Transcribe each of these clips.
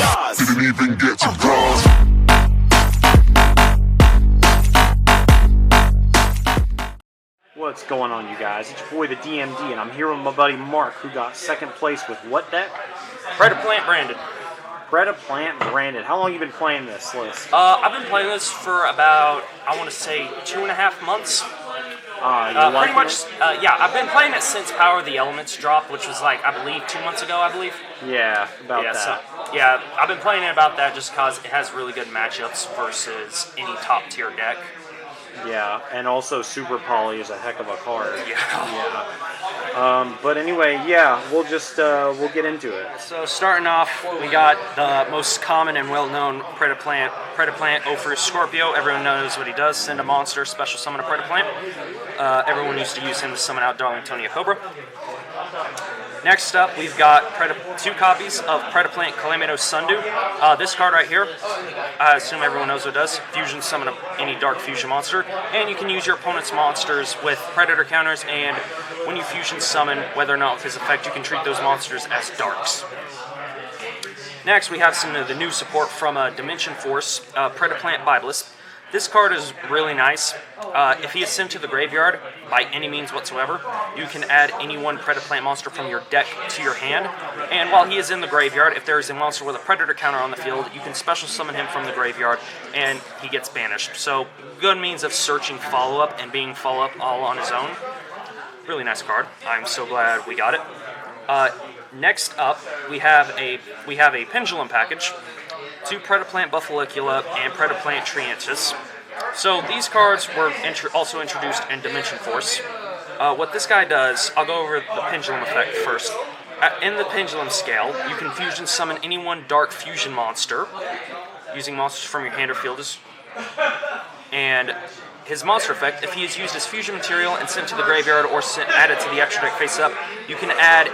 stars. Didn't even get to bronze. What's going on, you guys? It's your boy the DMD, and I'm here with my buddy Mark, who got second place with what deck? Predaplant branded. Predaplant branded. How long you been playing this list? I've been playing this for about, I want to say, 2.5 months. Pretty much, yeah, I've been playing it since Power of the Elements dropped, which was like, I believe, 2 months ago, I believe. Yeah, about that. So, yeah, I've been playing it about that just because it has really good matchups versus any top tier deck. Yeah, and also Super Poly is a heck of a card. Yeah. But anyway, yeah, we'll get into it. So starting off, we got the most common and well-known Predaplant. Predaplant offers Scorpio. Everyone knows what he does. Send a monster, special summon a Predaplant. Everyone used to use him to summon out Darlingtonia Cobra. Next up, we've got 2 copies of Predaplant Calamito Sundew. This card right here, I assume everyone knows what it does. Fusion summon any Dark Fusion monster. And you can use your opponent's monsters with Predator counters, and when you Fusion summon, whether or not with his effect, you can treat those monsters as Darks. Next, we have some of the new support from Dimension Force, Predaplant Bibelist. This card is really nice. If he is sent to the graveyard, by any means whatsoever, you can add any one Predaplant monster from your deck to your hand. And while he is in the graveyard, if there is a monster with a Predator counter on the field, you can special summon him from the graveyard, and he gets banished. So, good means of searching follow-up and being follow-up all on his own. Really nice card. I'm so glad we got it. Next up, we have a Pendulum package. 2 Predaplant Buffalicula and Predaplant Triantis. So these cards were also introduced in Dimension Force. What this guy does, I'll go over the Pendulum effect first. In the Pendulum scale, you can Fusion summon any one Dark Fusion monster, using monsters from your hand or field. And his monster effect, if he is used as fusion material and sent to the graveyard or added to the extra deck face up, you can add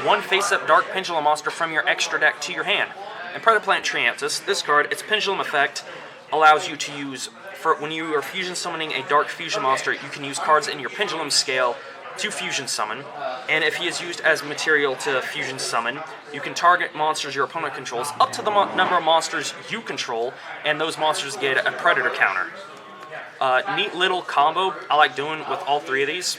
one face-up Dark Pendulum monster from your extra deck to your hand. And Predaplant Triantis, this card, its Pendulum effect allows you to use, when you are fusion summoning a Dark Fusion monster, you can use cards in your Pendulum scale to fusion summon. And if he is used as material to fusion summon, you can target monsters your opponent controls up to the number of monsters you control, and those monsters get a Predator counter. Neat little combo I like doing with all 3 of these.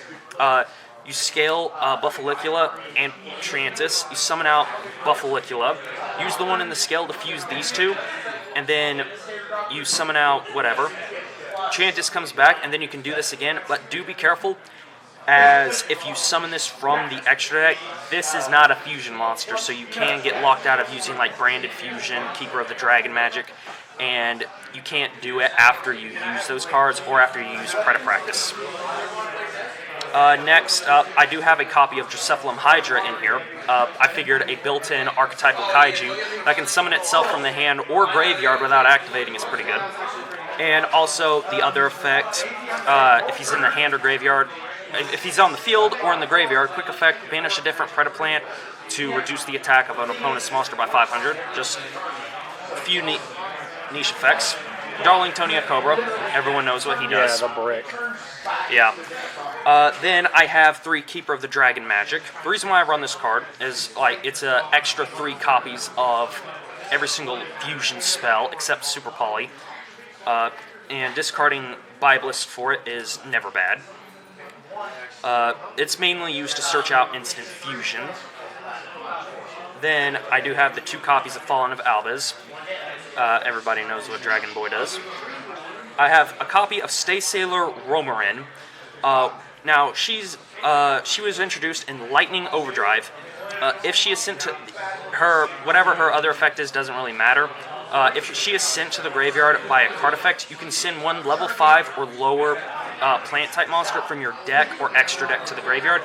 You scale Buffalicula and Triantis. You summon out Buffalicula. Use the one in the scale to fuse these 2. And then you summon out whatever. Triantis comes back, and then you can do this again. But do be careful, as if you summon this from the extra deck, this is not a fusion monster, so you can get locked out of using like Branded Fusion, Keeper of the Dragon Magic, and you can't do it after you use those cards or after you use Predapractice. Next up, I do have a copy of Drocephalum Hydra in here. I figured a built-in archetypal kaiju that can summon itself from the hand or graveyard without activating is pretty good. And also the other effect, if he's in the hand or graveyard, if he's on the field or in the graveyard, quick effect, banish a different Predaplant to reduce the attack of an opponent's monster by 500. Just a few niche effects. Darlingtonia Cobra, everyone knows what he does. Yeah, the brick. Yeah. Then I have 3 Keeper of the Dragon Magic. The reason why I run this card is it's an extra 3 copies of every single fusion spell except Super Poly. And discarding Bibelist for it is never bad. It's mainly used to search out instant fusion. Then I do have the 2 copies of Fallen of Albaz. Everybody knows what Dragon Boy does. I have a copy of Stay Sailor Romarin. Now, she was introduced in Lightning Overdrive. If she is sent to her, whatever her other effect is, doesn't really matter. If she is sent to the graveyard by a card effect, you can send one level 5 or lower plant-type monster from your deck or extra deck to the graveyard.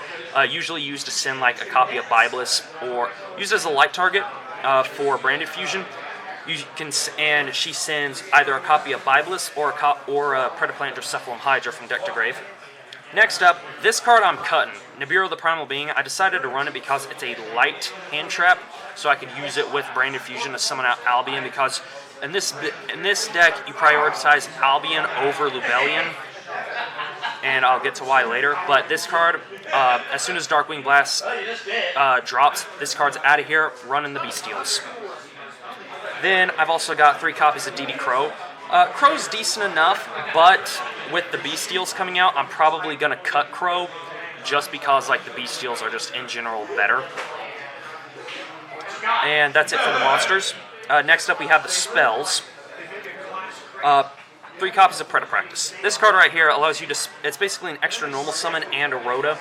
Usually used to send like a copy of Bibelist or used as a light target for Branded Fusion. And she sends either a copy of Bibelist or a Predaplant Drocephalum Hydra from deck to grave. Next up, this card I'm cutting, Nibiru the Primal Being. I decided to run it because it's a light hand trap, so I could use it with Branded Fusion to summon out Albion, because in this deck you prioritize Albion over Lubellion, and I'll get to why later. But this card, As soon as Darkwing Blast drops, this card's out of here, running the Bestials. Then I've also got 3 copies of DD Crow. Crow's decent enough, but with the Bestials coming out, I'm probably going to cut Crow, just because like the Bestials are just in general better. And that's it for the monsters. Next up we have the spells. 3 copies of Predapractice. This card right here allows you to, it's basically an extra normal summon and a Rhoda.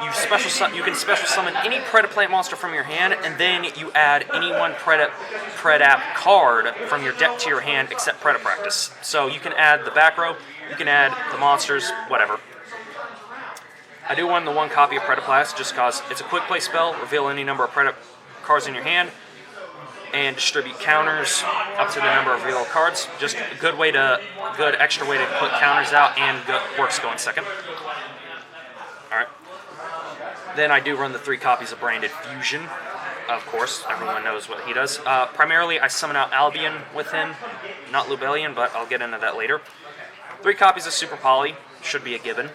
You can special summon any Predaplant monster from your hand, and then you add any one Predap card from your deck to your hand except Predapractice. So you can add the back row, you can add the monsters, whatever. I do want the 1 copy of Predaplast just because it's a quick play spell, reveal any number of Predap cards in your hand, and distribute counters up to the number of revealed cards. Just a good extra way to put counters out, and works going second. Alright. Then I do run the 3 copies of Branded Fusion. Of course, everyone knows what he does. Primarily, I summon out Albion with him, not Lubellion, but I'll get into that later. 3 copies of Super Poly, should be a given.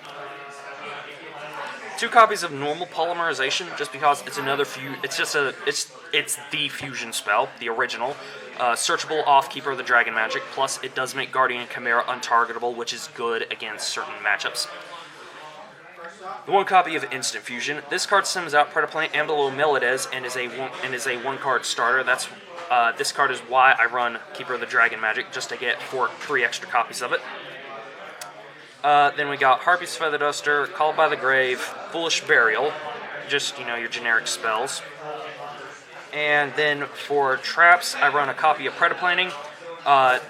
2 copies of Normal Polymerization, just because it's another it's the fusion spell, the original. Searchable off Keeper of the Dragon magic, plus it does make Guardian Chimera untargetable, which is good against certain matchups. The 1 copy of Instant Fusion. This card sends out Predaplant Ambelo Melodez and is a 1-card starter. This card is why I run Keeper of the Dragon magic, just to get 3 extra copies of it. Then we got Harpy's Feather Duster, Called by the Grave, Foolish Burial, just, your generic spells. And then for traps, I run a copy of Predaplanting.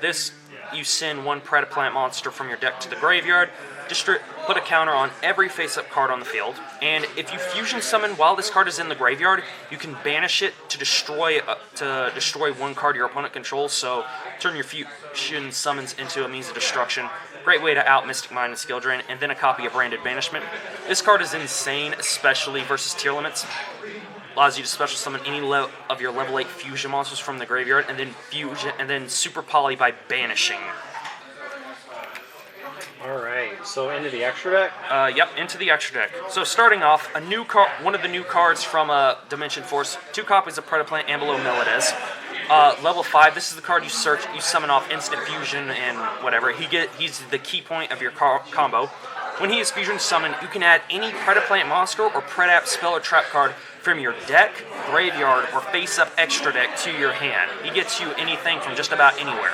This, you send 1 Predaplant monster from your deck to the graveyard, put a counter on every face-up card on the field, and if you fusion summon while this card is in the graveyard, you can banish it to destroy 1 card your opponent controls, so turn your fusion summons into a means of destruction. Great way to out Mystic Mind and Skill Drain, and then a copy of Branded Banishment. This card is insane, especially versus tier limits. Allows you to special summon any of your level 8 fusion monsters from the graveyard, and then super poly by banishing. Alright, so into the extra deck? Yep, into the extra deck. So starting off, one of the new cards from Dimension Force, 2 copies of Predaplant Ambelo Melodez. Level 5, this is the card you summon off Instant Fusion and whatever. He's the key point of your combo. When he is fusion summoned, you can add any Predaplant monster or Predap spell or trap card from your deck, graveyard, or face-up extra deck to your hand. He gets you anything from just about anywhere.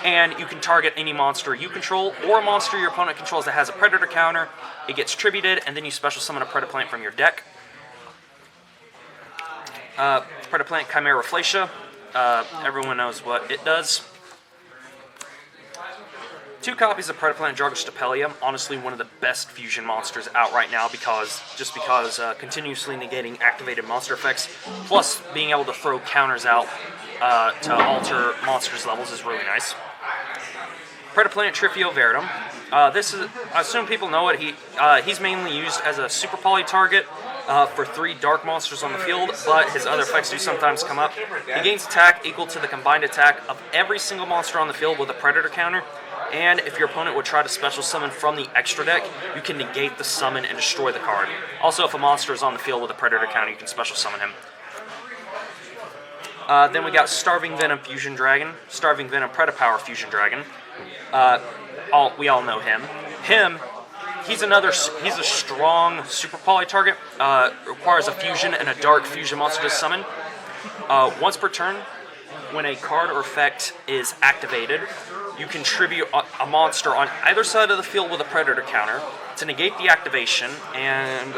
And you can target any monster you control, or a monster your opponent controls that has a Predator counter. It gets tributed, and then you special summon a Predaplant from your deck. Predaplant Chimera Flacia. Everyone knows what it does. 2 copies of Predaplant Jargostapelia, honestly one of the best fusion monsters out right now because continuously negating activated monster effects, plus being able to throw counters out to alter monsters' levels is really nice. Predaplant Trifio Veridum. I assume people know it. He's mainly used as a super poly target for 3 dark monsters on the field, but his other effects do sometimes come up. He gains attack equal to the combined attack of every single monster on the field with a Predator counter, and if your opponent would try to special summon from the extra deck, you can negate the summon and destroy the card. Also, if a monster is on the field with a Predator counter, you can special summon him. Then we got Starving Venom Fusion Dragon, Starving Venom Predapower Fusion Dragon. We all know him. He's a strong super poly target. Requires a fusion and a dark fusion monster to summon. Once per turn, when a card or effect is activated, you contribute a monster on either side of the field with a Predator counter to negate the activation, and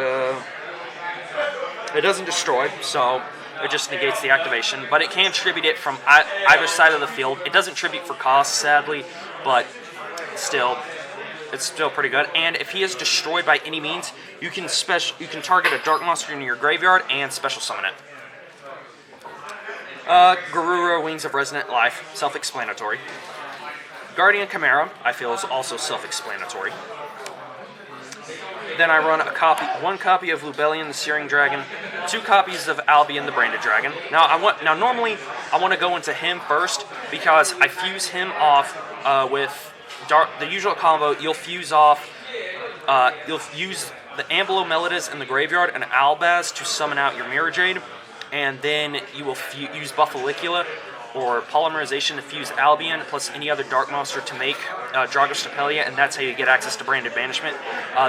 it doesn't destroy, so it just negates the activation, but it can tribute it from either side of the field. It doesn't tribute for cost, sadly, but still, it's still pretty good. And if he is destroyed by any means, you can target a dark monster in your graveyard and special summon it. Garura Wings of Resonant Life, self-explanatory. Guardian Chimera, I feel, is also self-explanatory. Then I run 1 copy of Lubellion the Searing Dragon, 2 copies of Albion the Branded Dragon. Normally I want to go into him first because I fuse him off with the usual combo. You'll use the Ambulomelodus in the graveyard, and Albaz to summon out your Mirror Jade, and then you will use Buffalicula or Polymerization to fuse Albion plus any other dark monster to make Dragos Stapelia, and that's how you get access to Branded Banishment.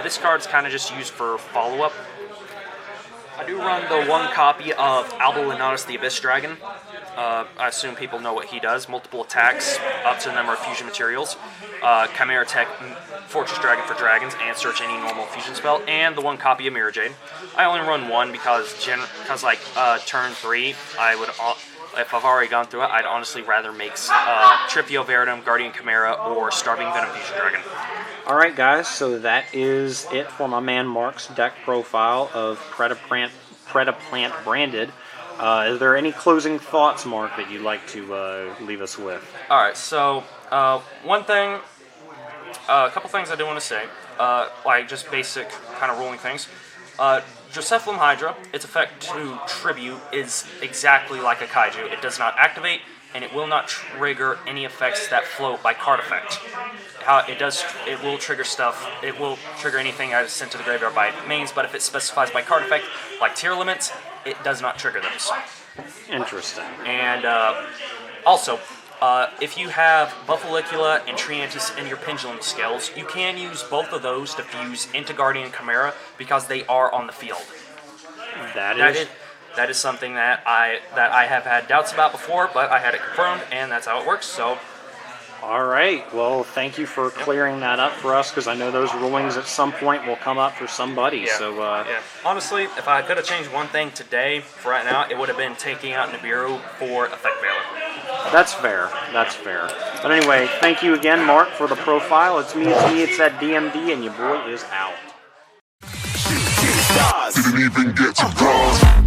This card's kind of just used for follow-up. I do run the 1 copy of Albulomelodus the Abyss Dragon. I assume people know what he does. Multiple attacks, up to the number of fusion materials. Chimera Tech, Fortress Dragon for dragons, and search any normal fusion spell. And the 1 copy of Mirror Jade. I only run 1 because like turn 3, I would, if I've already gone through it, I'd honestly rather make Tripio Veridum, Guardian Chimera, or Starving Venom Fusion Dragon. Alright guys, so that is it for my man Mark's deck profile of Predaplant branded. Is there any closing thoughts, Mark, that you'd like to leave us with? Alright, so one thing, a couple things I do want to say, like just basic kind of ruling things. Drocephalum Hydra, its effect to tribute is exactly like a Kaiju. It does not activate, and it will not trigger any effects that float by card effect. It will trigger stuff. It will trigger anything that is sent to the graveyard by mains, but if it specifies by card effect, like tier limits, it does not trigger those. Interesting. And also, if you have Buffalicula and Triantis in your Pendulum Scales, you can use both of those to fuse into Guardian Chimera because they are on the field. That is something that I have had doubts about before, but I had it confirmed, and that's how it works. So, all right. Well, thank you for clearing that up for us, because I know those rulings at some point will come up for somebody. Yeah. So, yeah. Honestly, if I could have changed one thing today, for right now, it would have been taking out Nibiru for Effect Veiler. That's fair. That's fair. But anyway, thank you again, Mark, for the profile. It's me. It's that DMD, and your boy is out. Didn't even get to bronze.